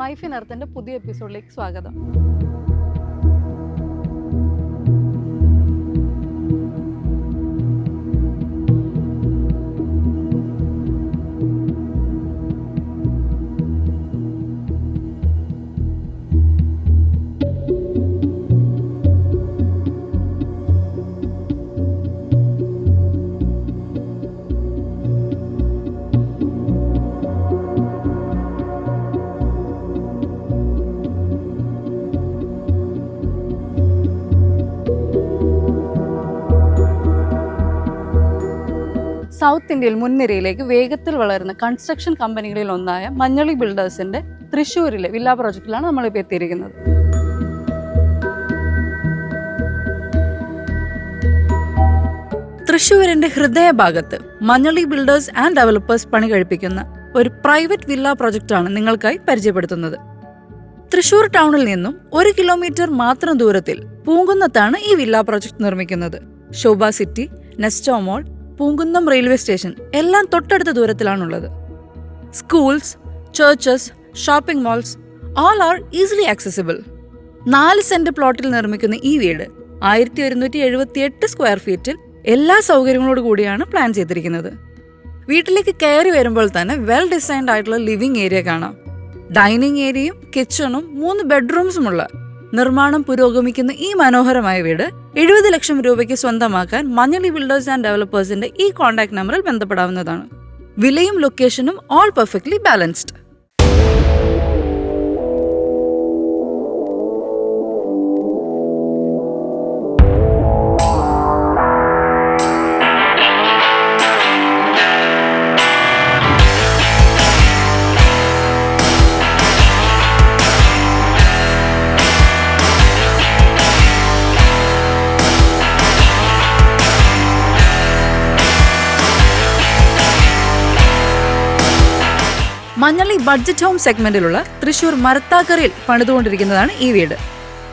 മൈഫിൻ എർത്തിന്റെ പുതിയ എപ്പിസോഡിലേക്ക് സ്വാഗതം. സൗത്ത് ഇന്ത്യയിൽ മുൻനിരയിലേക്ക് വേഗത്തിൽ വളരുന്ന കൺസ്ട്രക്ഷൻ കമ്പനികളിൽ ഒന്നായ മഞ്ഞളി ബിൽഡേഴ്സിന്റെ തൃശ്ശൂരിലെ വില്ല പ്രോജക്റ്റിലാണ് നമ്മളിപ്പോൾ എത്തിയിരിക്കുന്നത്. തൃശ്ശൂരിന്റെ ഹൃദയഭാഗത്ത് മഞ്ഞളി ബിൽഡേഴ്സ് ആൻഡ് ഡെവലപ്പേഴ്സ് പണി കഴിപ്പിക്കുന്ന ഒരു പ്രൈവറ്റ് വില്ല പ്രോജക്റ്റാണ് നിങ്ങൾക്കായി പരിചയപ്പെടുത്തുന്നത്. തൃശ്ശൂർ ടൗണിൽ നിന്നും 1 കിലോമീറ്റർ മാത്രം ദൂരത്തിൽ പൂങ്കുന്നത്താണ് ഈ വില്ല പ്രോജക്റ്റ് നിർമ്മിക്കുന്നത്. Sobha City, Nesto mall, Poonkunnam railway station എല്ലാം തൊട്ടടുത്ത ദൂരത്തിലാണുള്ളത്. Schools, churches, shopping malls all are easily accessible. 4 cent പ്ലോട്ടിൽ നിർമ്മിക്കുന്ന ഈ വീട് 1178 സ്ക്വയർ ഫീറ്റിൽ എല്ലാ സൗകര്യങ്ങളോട് കൂടിയാണ് പ്ലാൻ ചെയ്തിരിക്കുന്നത്. വീട്ടിലേക്ക് കയറി വരുമ്പോൾ തന്നെ വെൽ ഡിസൈൻഡ് ആയിട്ടുള്ള ലിവിംഗ് ഏരിയ കാണാം. ഡൈനിങ് ഏരിയയും കിച്ചണും 3 ബെഡ്റൂംസുമുള്ള നിർമ്മാണം പുരോഗമിക്കുന്ന ഈ മനോഹരമായ വീട് 70 ലക്ഷം രൂപയ്ക്ക് സ്വന്തമാക്കാൻ മഞ്ഞളി ബിൽഡേഴ്സ് ആൻഡ് ഡെവലപ്പേഴ്സിന്റെ ഈ കോൺടാക്ട് നമ്പറിൽ ബന്ധപ്പെടാവുന്നതാണ്. വിലയും ലൊക്കേഷനും all perfectly balanced. Manjali budget home സെഗ്മെന്റിലുള്ള തൃശ്ശൂർ മരത്താക്കരയിൽ പണിതുകൊണ്ടിരിക്കുന്നതാണ് ഈ വീട്.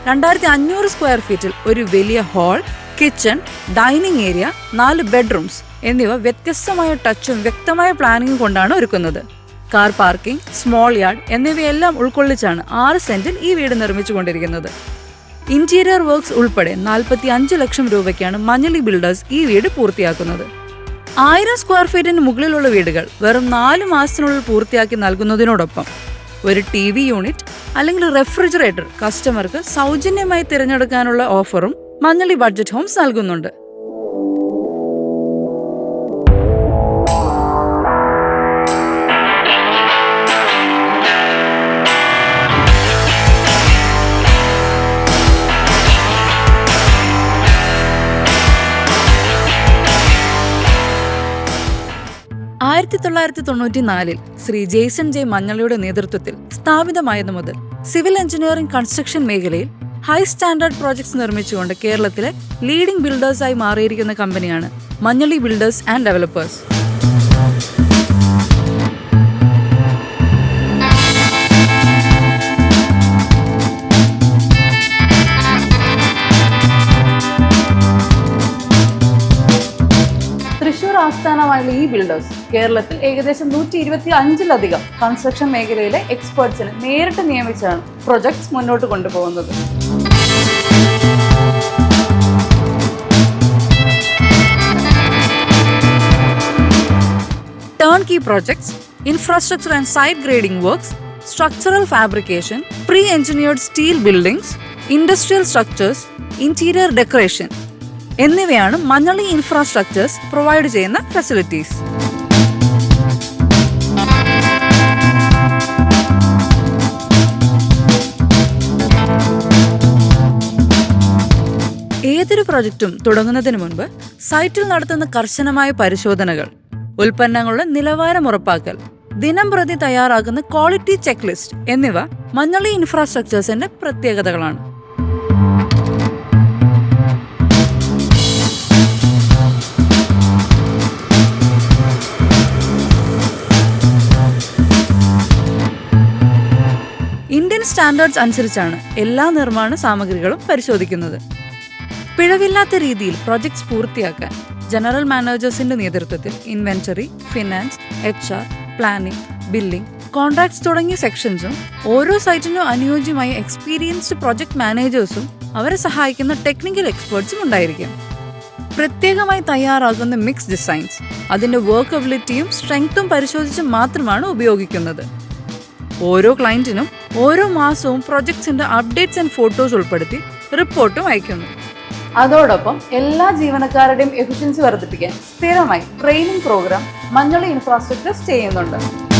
2500 സ്ക്വയർ ഫീറ്റിൽ ഒരു വലിയ hall, kitchen, dining area, 4 bedrooms എന്നിവ വ്യത്യസ്തമായ ടച്ചും വ്യക്തമായ പ്ലാനിങ്ങും കൊണ്ടാണ് ഒരുക്കുന്നത്. കാർ പാർക്കിംഗ്, സ്മോൾ യാർഡ് എന്നിവയെല്ലാം ഉൾക്കൊള്ളിച്ചാണ് 6 സെന്റിൽ ഈ വീട് നിർമ്മിച്ചുകൊണ്ടിരിക്കുന്നത്. ഇന്റീരിയർ വർക്ക്സ് ഉൾപ്പെടെ 45 ലക്ഷം രൂപയ്ക്കാണ് മഞ്ഞളി ബിൽഡേഴ്സ് ഈ വീട് പൂർത്തിയാക്കുന്നത്. 1000 സ്ക്വയർ ഫീറ്റിന് മുകളിലുള്ള വീടുകൾ വെറും 4 മാസത്തിനുള്ളിൽ പൂർത്തിയാക്കി നൽകുന്നതിനോടൊപ്പം ഒരു TV യൂണിറ്റ് അല്ലെങ്കിൽ റെഫ്രിജറേറ്റർ കസ്റ്റമർക്ക് സൗജന്യമായി തിരഞ്ഞെടുക്കാനുള്ള ഓഫറും മഞ്ഞളി ബഡ്ജറ്റ് ഹോംസ് നൽകുന്നുണ്ട്. ആയിരത്തി 1994 ശ്രീ ജെയ്സൺ ജെ മഞ്ഞളിയുടെ നേതൃത്വത്തിൽ സ്ഥാപിതമായതു മുതൽ സിവിൽ എഞ്ചിനീയറിംഗ് കൺസ്ട്രക്ഷൻ മേഖലയിൽ ഹൈ സ്റ്റാൻഡേർഡ് പ്രോജക്ട്സ് നിർമ്മിച്ചുകൊണ്ട് കേരളത്തിലെ ലീഡിംഗ് ബിൽഡേഴ്സായി മാറിയിരിക്കുന്ന കമ്പനിയാണ് Manjaly builders and developers. Thrissur ആസ്ഥാനമായുള്ള ഈ ബിൽഡേഴ്സ് കേരളത്തിൽ ഏകദേശം 125-ലധികം കൺസ്ട്രക്ഷൻ മേഖലയിലെ എക്സ്പേർട്സിനെ നേരിട്ട് നിയമിച്ചാണ് പ്രൊജക്ട്സ് മുന്നോട്ട് കൊണ്ടുപോകുന്നത്. Turnkey projects, infrastructure and site grading works, structural fabrication, pre engineered steel buildings, industrial structures, interior decoration എന്നിവയാണ് മഞ്ഞളി ഇൻഫ്രാസ്ട്രക്ചേഴ്സ് പ്രൊവൈഡ് ചെയ്യുന്ന ഫെസിലിറ്റീസ്. ഏതൊരു പ്രൊജക്റ്റും തുടങ്ങുന്നതിന് മുൻപ് സൈറ്റിൽ നടത്തുന്ന കർശനമായ പരിശോധനകൾ, ഉൽപ്പന്നങ്ങളുടെ നിലവാരം ഉറപ്പാക്കൽ, ദിനംപ്രതി തയ്യാറാക്കുന്ന ക്വാളിറ്റി ചെക്ക് ലിസ്റ്റ് എന്നിവ മഞ്ഞളി ഇൻഫ്രാസ്ട്രക്ചേഴ്സിന്റെ പ്രത്യേകതകളാണ്. ഇന്ത്യൻ സ്റ്റാൻഡേർഡ്സ് അനുസരിച്ചാണ് എല്ലാ നിർമ്മാണ സാമഗ്രികളും പരിശോധിക്കുന്നത്. പിഴവില്ലാത്ത രീതിയിൽ പ്രോജക്ട്സ് പൂർത്തിയാക്കാൻ ജനറൽ മാനേജേഴ്സിന്റെ നേതൃത്വത്തിൽ inventory, finance, HR, planning, billing, contracts തുടങ്ങിയ സെക്ഷൻസും ഓരോ സൈറ്റിനും അനുയോജ്യമായ എക്സ്പീരിയൻസ്ഡ് പ്രൊജക്ട് മാനേജേഴ്സും അവരെ സഹായിക്കുന്ന ടെക്നിക്കൽ എക്സ്പേർട്സും ഉണ്ടായിരിക്കും. പ്രത്യേകമായി തയ്യാറാക്കുന്ന മിക്സ് ഡിസൈൻസ് അതിന്റെ വർക്കബിലിറ്റിയും സ്ട്രെങ്ത്തും പരിശോധിച്ച് മാത്രമാണ് ഉപയോഗിക്കുന്നത്. ഓരോ ക്ലയന്റിനും ഓരോ മാസവും പ്രൊജക്ട്സിന്റെ അപ്ഡേറ്റ്സ് ആൻഡ് ഫോട്ടോസ് ഉൾപ്പെടുത്തി റിപ്പോർട്ടും അയക്കുന്നു. അതോടൊപ്പം എല്ലാ ജീവനക്കാരുടെയും എഫിഷ്യൻസി വർദ്ധിപ്പിക്കാൻ സ്ഥിരമായി ട്രെയിനിങ് പ്രോഗ്രാം മഞ്ഞളി ഇൻഫ്രാസ്ട്രക്ചേഴ്സ് ചെയ്യുന്നുണ്ട്.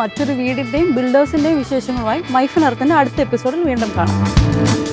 മറ്റൊരു വീടിന്റെയും ബിൽഡേഴ്സിന്റെയും വിശേഷങ്ങളുമായി മൈഫിൻ എർത്തിന്റെ അടുത്ത എപ്പിസോഡിൽ വീണ്ടും കാണാം.